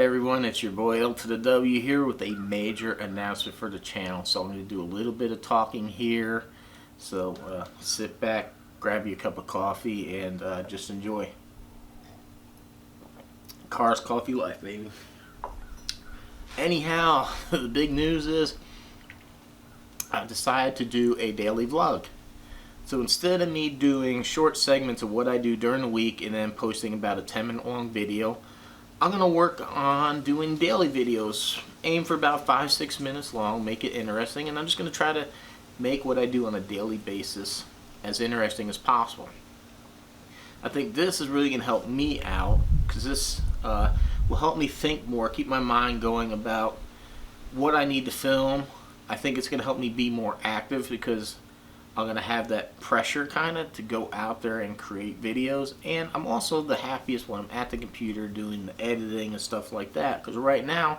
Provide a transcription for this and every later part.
everyone, it's your boy L to the W here with a major announcement for the channel. So I'm going to do a little bit of talking here. So sit back, grab you a cup of coffee, and just enjoy. Cars, coffee, life, baby. Anyhow, the big news is I've decided to do a daily vlog. So instead of me doing short segments of what I do during the week and then posting about a 10-minute long video, I'm going to work on doing daily videos. Aim for about 5-6 minutes long, make it interesting, and I'm just going to try to make what I do on a daily basis as interesting as possible. I think this is really going to help me out because this will help me think more, keep my mind going about what I need to film. I think it's going to help me be more active because I'm going to have that pressure kind of to go out there and create videos. And I'm also the happiest when I'm at the computer doing the editing and stuff like that. Because right now,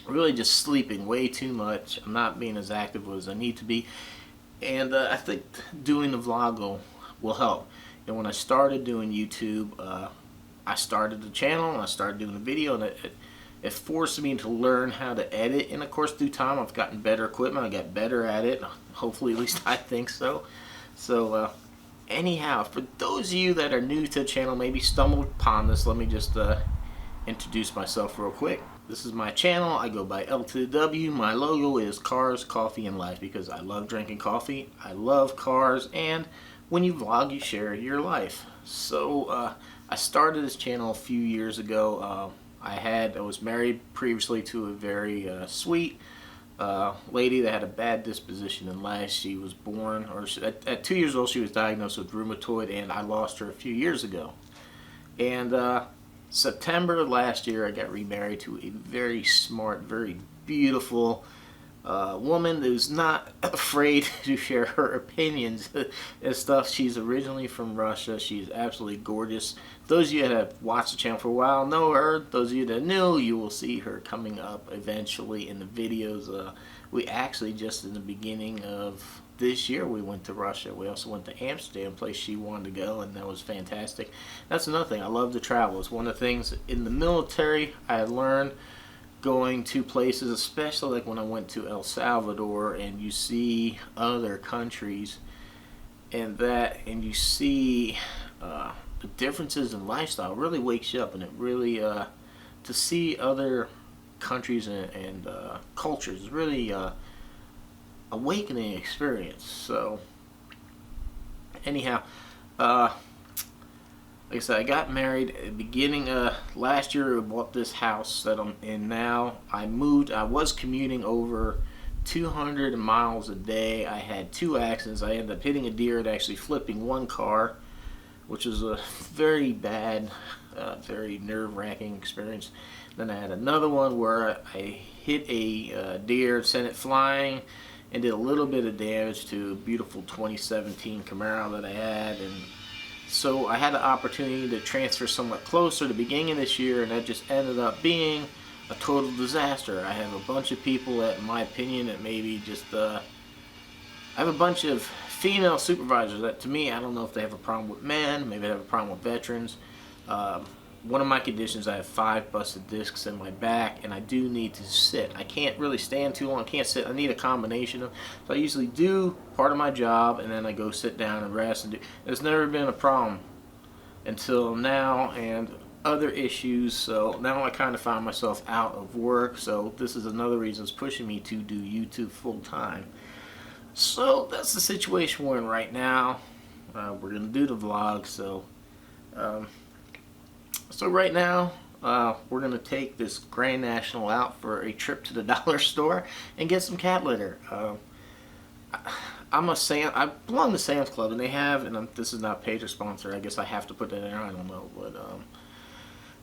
I'm really just sleeping way too much. I'm not being as active as I need to be. And I think doing the vlog will help. And when I started doing YouTube, I started the channel and I started doing the video. And it forced me to learn how to edit, and of course through time I've gotten better equipment. I got better at it, hopefully, at least I think so. So anyhow, for those of you that are new to the channel, maybe stumbled upon this, let me just introduce myself real quick. This is my channel. I go by L to the W. My logo is Cars, Coffee, and Life because I love drinking coffee, I love cars, and when you vlog you share your life. So I started this channel a few years ago. I was married previously to a very sweet lady that had a bad disposition in life. She was born, or at 2 years old, she was diagnosed with rheumatoid, and I lost her a few years ago. And September last year, I got remarried to a very smart, very beautiful woman who's not afraid to share her opinions and stuff. She's originally from Russia. She's absolutely gorgeous. Those of you that have watched the channel for a while know her. Those of you that knew, you will see her coming up eventually in the videos. We actually just in the beginning of this year we went to Russia. We also went to Amsterdam, a place she wanted to go, and that was fantastic. That's another thing. I love to travel. It's one of the things in the military I learned. Going to places, especially like when I went to El Salvador, and you see other countries and you see the differences in lifestyle, really wakes you up, and it really to see other countries and cultures is really awakening experience. So anyhow, like I said, I got married at the beginning of last year. I bought this house that I'm in now. I moved. I was commuting over 200 miles a day. I had 2 accidents. I ended up hitting a deer and actually flipping one car, which was a very bad, very nerve-wracking experience. Then I had another one where I hit a deer, sent it flying, and did a little bit of damage to a beautiful 2017 Camaro that I had. And so I had the opportunity to transfer somewhat closer at the beginning of this year, and that just ended up being a total disaster. I have a bunch of people that, in my opinion, that maybe just I have a bunch of female supervisors that, to me, I don't know if they have a problem with men, maybe they have a problem with veterans. One of my conditions, I have 5 busted discs in my back, and I do need to sit. I can't really stand too long. I can't sit. I need a combination of. So I usually do part of my job, and then I go sit down and rest. And there's never been a problem until now, and other issues. So now I kind of find myself out of work. So this is another reason it's pushing me to do YouTube full time. So that's the situation we're in right now. We're gonna do the vlog. So right now, we're going to take this Grand National out for a trip to the dollar store and get some cat litter. I belong to Sam's Club, and they have, and this is not paid or sponsored, I guess I have to put that in there, I don't know, but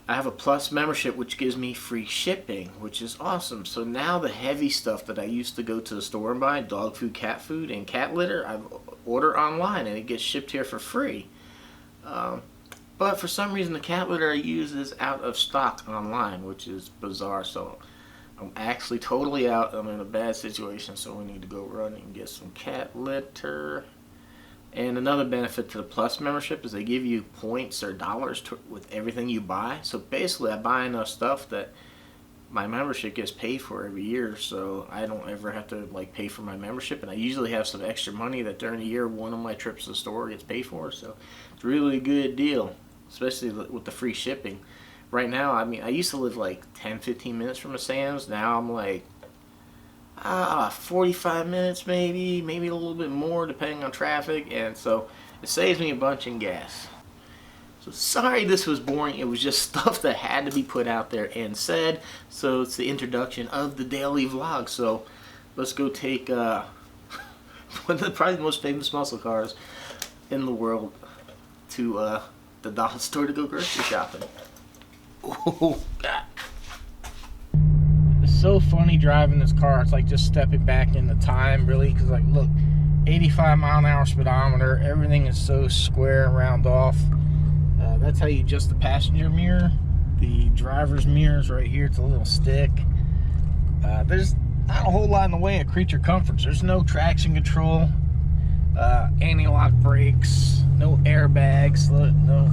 I have a Plus membership which gives me free shipping, which is awesome. So now the heavy stuff that I used to go to the store and buy, dog food, and cat litter, I order online and it gets shipped here for free. But for some reason the cat litter I use is out of stock online, which is bizarre. So I'm actually totally out. I'm in a bad situation, so we need to go run and get some cat litter. And another benefit to the Plus membership is they give you points or dollars with everything you buy. So basically, I buy enough stuff that my membership gets paid for every year, so I don't ever have to like pay for my membership. And I usually have some extra money that during the year one of my trips to the store gets paid for. So it's really a good deal, especially with the free shipping. Right now, I mean, I used to live like 10-15 minutes from a Sam's. Now I'm like 45 minutes maybe a little bit more depending on traffic, and so it saves me a bunch in gas. So sorry this was boring. It was just stuff that had to be put out there and said. So it's the introduction of the daily vlog. So let's go take one of the probably the most famous muscle cars in the world to the dollar store to go grocery shopping. Oh God. It's so funny driving this car. It's like just stepping back in the time, really, because like look, 85 mile an hour speedometer, everything is so square and round off. That's how you adjust the passenger mirror. The driver's mirror is right here. It's a little stick. There's not a whole lot in the way of creature comforts. There's no traction control, anti-lock brakes, no airbags, no,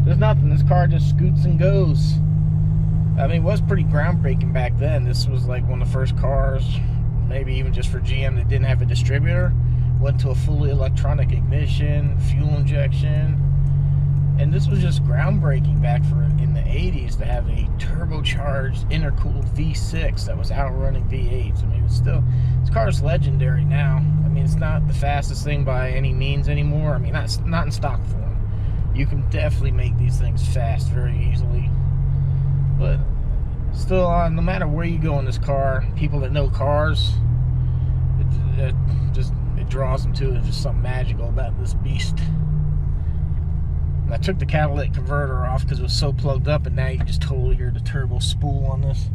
there's nothing. This car just scoots and goes. I mean, it was pretty groundbreaking back then. This was like one of the first cars, maybe even just for GM, that didn't have a distributor. Went to a fully electronic ignition, fuel injection, and this was just groundbreaking back in the 80s to have a turbocharged, intercooled V6 that was outrunning V8s. I mean, it's still, this car is legendary now. I mean, it's not the fastest thing by any means anymore. I mean, not in stock form. You can definitely make these things fast very easily. But still, no matter where you go in this car, people that know cars, it draws them to it. There's just something magical about this beast. And I took the catalytic converter off because it was so plugged up, and now you can just totally hear the turbo spool on this.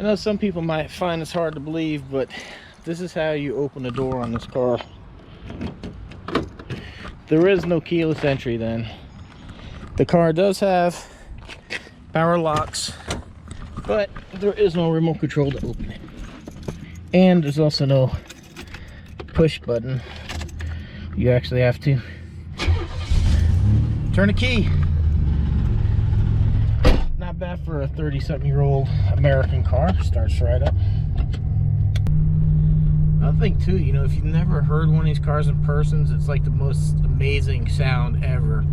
I know some people might find this hard to believe, but this is how you open the door on this car. There is no keyless entry then. The car does have power locks, but there is no remote control to open it. And there's also no push button. You actually have to turn the key. Not bad for a 30-something-year-old American car. Starts right up. I think too, you know, if you've never heard one of these cars in person, it's like the most amazing sound ever.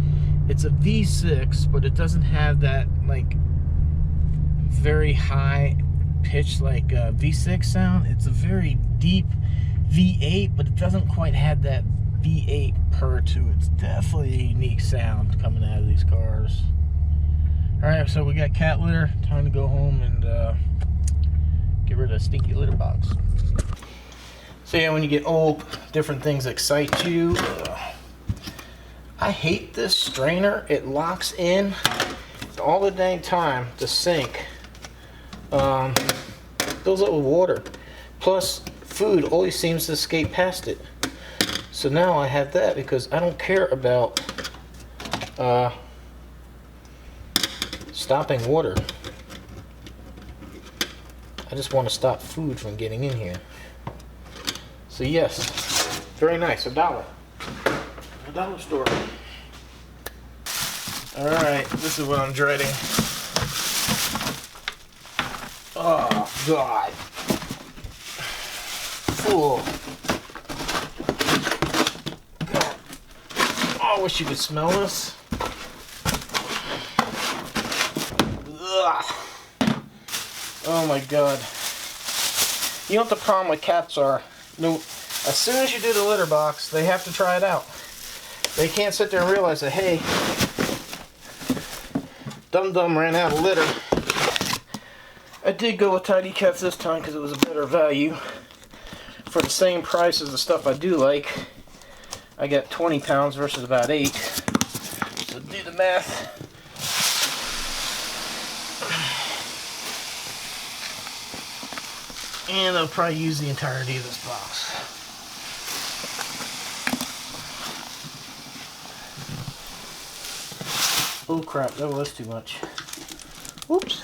It's a V6, but it doesn't have that like very high pitch like V6 sound. It's a very deep V8, but it doesn't quite have that V8 purr to it. It's definitely a unique sound coming out of these cars. Alright, so we got cat litter. Time to go home and get rid of the stinky litter box. So yeah, when you get old, different things excite you. I hate this strainer. It locks in all the dang time. The sink fills up with water. Plus, food always seems to escape past it. So now I have that because I don't care about stopping water. I just want to stop food from getting in here. So yes, very nice. $1. A dollar store. Alright, this is what I'm dreading. Oh God. Full. Oh, I wish you could smell this. Ugh. Oh my God. You know what the problem with cats are? No, as soon as you do the litter box, they have to try it out. They can't sit there and realize that, hey, Dum Dum ran out of litter. I did go with Tidy Cats this time because it was a better value. For the same price as the stuff I do like, I got 20 pounds versus about 8. So do the math. And I'll probably use the entirety of this box. Oh crap, that was too much. Whoops.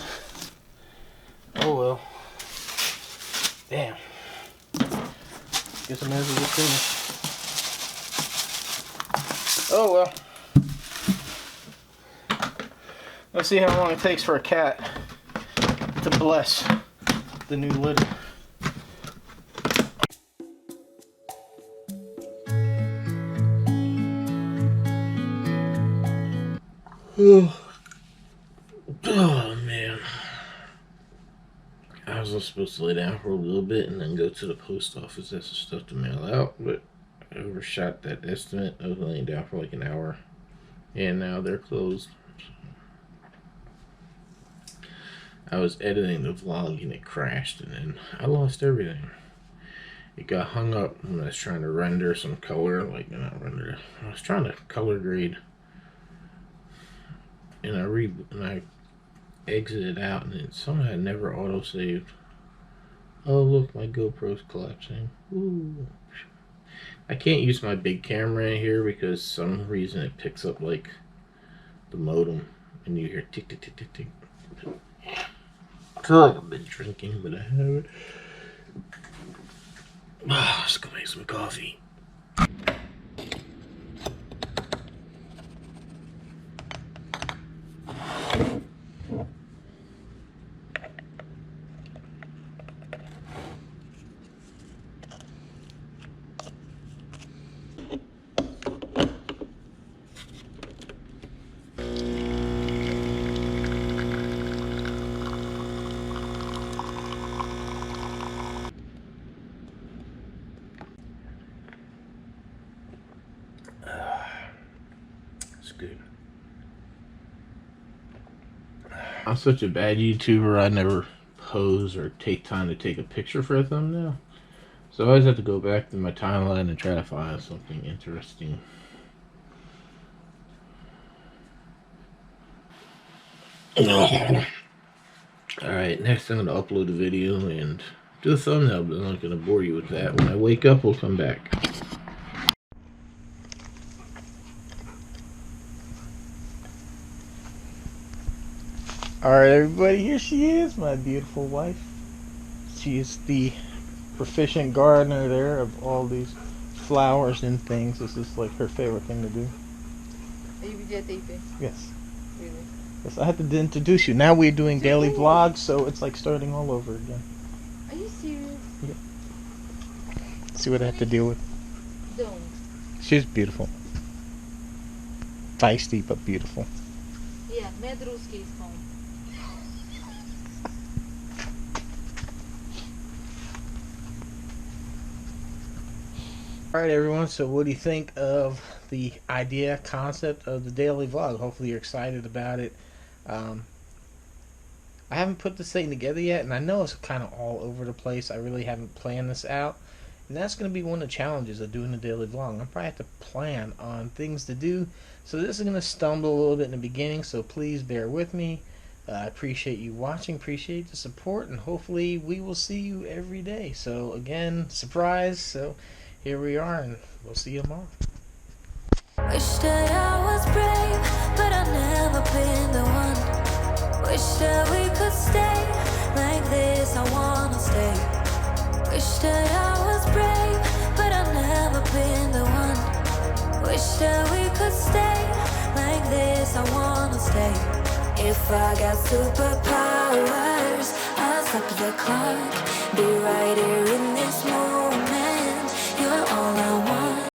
Oh well. Damn. Guess I might as well just finish. Oh well. Let's see how long it takes for a cat to bless the new litter. Oh man. I was supposed to lay down for a little bit and then go to the post office. That's some stuff to mail out, but I overshot that estimate. I was laying down for like an hour, and now they're closed. I was editing the vlog and it crashed, and then I lost everything. It got hung up when I was trying to render some color, like not render. I was trying to color grade, and I exited out, and it somehow never auto saved. Oh look, my GoPro's collapsing. Ooh. I can't use my big camera in here because some reason it picks up like the modem, and you hear tick tick tick tick tick. I feel like I've been drinking, but I haven't. Let's go make some coffee. Good. I'm such a bad YouTuber, I never pose or take time to take a picture for a thumbnail. So I always have to go back to my timeline and try to find something interesting. Alright, next I'm going to upload a video and do a thumbnail, but I'm not going to bore you with that. When I wake up, we'll come back. Alright everybody, here she is, my beautiful wife. She is the proficient gardener there of all these flowers and things. This is like her favorite thing to do. Are you videotaping? Yes. Really? Yes, I had to introduce you. Now we're doing daily vlogs, so it's like starting all over again. Are you serious? Yeah. See what I have to deal with? Don't. She's beautiful. Feisty, but beautiful. Yeah, Medruski is home. Alright everyone, so what do you think of the idea, concept of the daily vlog? Hopefully you're excited about it. I haven't put this thing together yet, and I know it's kind of all over the place. I really haven't planned this out. And that's going to be one of the challenges of doing a daily vlog. I'm probably have to plan on things to do. So this is going to stumble a little bit in the beginning, so please bear with me. I appreciate you watching, appreciate the support, and hopefully we will see you every day. So again, surprise. So here we are, and we'll see you tomorrow. Wish that I was brave, but I've never been the one. Wish that we could stay like this, I wanna stay. Wish that I was brave, but I've never been the one. Wish that we could stay like this, I wanna stay. If I got superpowers, I'll stop the clock. Be right here in this moment. You're all I want.